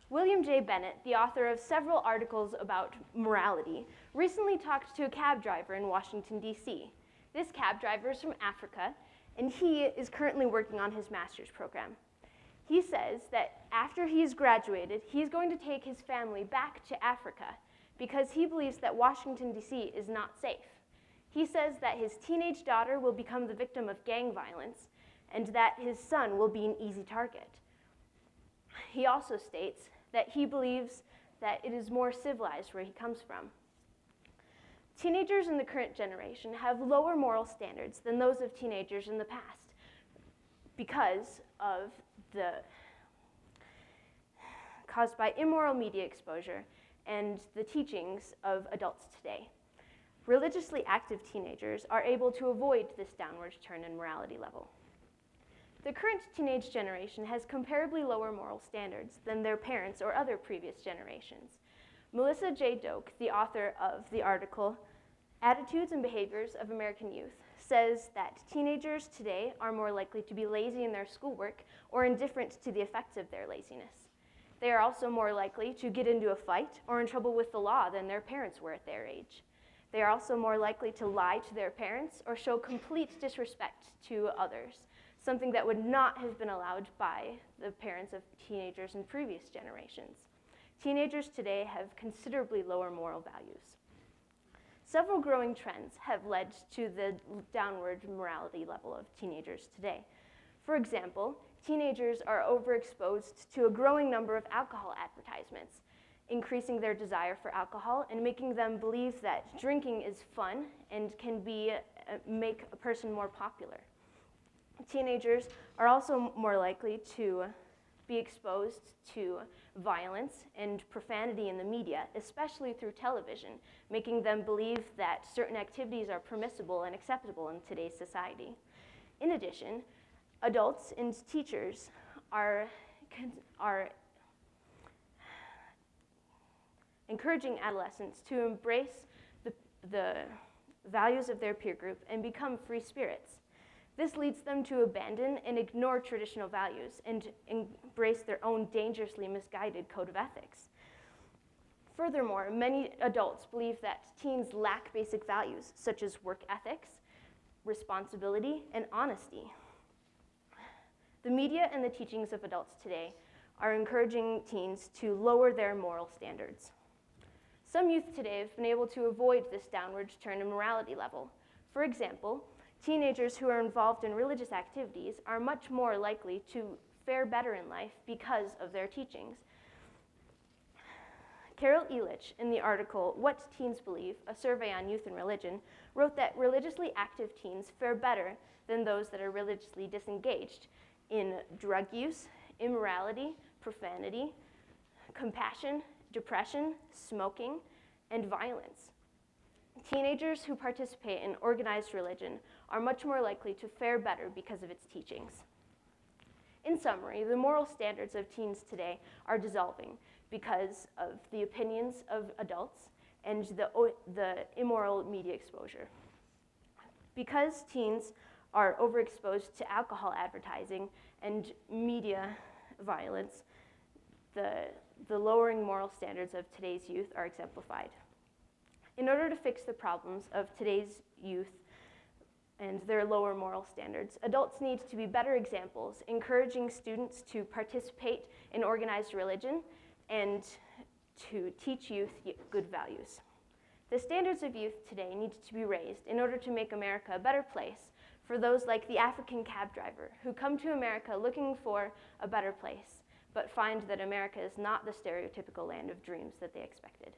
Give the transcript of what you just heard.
William J. Bennett, the author of several articles about morality, recently talked to a cab driver in Washington, D.C. This cab driver is from Africa, and he is currently working on his master's program. He says that after he's graduated, he's going to take his family back to Africa because he believes that Washington, D.C. is not safe. He says that his teenage daughter will become the victim of gang violence and that his son will be an easy target. He also states that he believes that it is more civilized where he comes from. Teenagers in the current generation have lower moral standards than those of teenagers in the past because of caused by immoral media exposure and the teachings of adults today. Religiously active teenagers are able to avoid this downward turn in morality level. The current teenage generation has comparably lower moral standards than their parents or other previous generations. Melissa J. Doak, the author of the article Attitudes and Behaviors of American Youth, says that teenagers today are more likely to be lazy in their schoolwork or indifferent to the effects of their laziness. They are also more likely to get into a fight or in trouble with the law than their parents were at their age. They are also more likely to lie to their parents or show complete disrespect to others, something that would not have been allowed by the parents of teenagers in previous generations. Teenagers today have considerably lower moral values. Several growing trends have led to the downward morality level of teenagers today. For example, teenagers are overexposed to a growing number of alcohol advertisements, increasing their desire for alcohol and making them believe that drinking is fun and can make a person more popular. Teenagers are also more likely to be exposed to violence and profanity in the media, especially through television, making them believe that certain activities are permissible and acceptable in today's society. In addition, adults and teachers are encouraging adolescents to embrace the values of their peer group and become free spirits. This leads them to abandon and ignore traditional values and embrace their own dangerously misguided code of ethics. Furthermore, many adults believe that teens lack basic values such as work ethics, responsibility, and honesty. The media and the teachings of adults today are encouraging teens to lower their moral standards. Some youth today have been able to avoid this downward turn in morality level. For example, teenagers who are involved in religious activities are much more likely to fare better in life because of their teachings. Carol Elich, in the article What Teens Believe, a survey on youth and religion, wrote that religiously active teens fare better than those that are religiously disengaged in drug use, immorality, profanity, compassion, depression, smoking, and violence. Teenagers who participate in organized religion are much more likely to fare better because of its teachings. In summary, the moral standards of teens today are dissolving because of the opinions of adults and the immoral media exposure. Because teens are overexposed to alcohol advertising and media violence, the lowering moral standards of today's youth are exemplified. In order to fix the problems of today's youth and their lower moral standards, adults need to be better examples, encouraging students to participate in organized religion and to teach youth good values. The standards of youth today need to be raised in order to make America a better place for those like the African cab driver who come to America looking for a better place, but find that America is not the stereotypical land of dreams that they expected.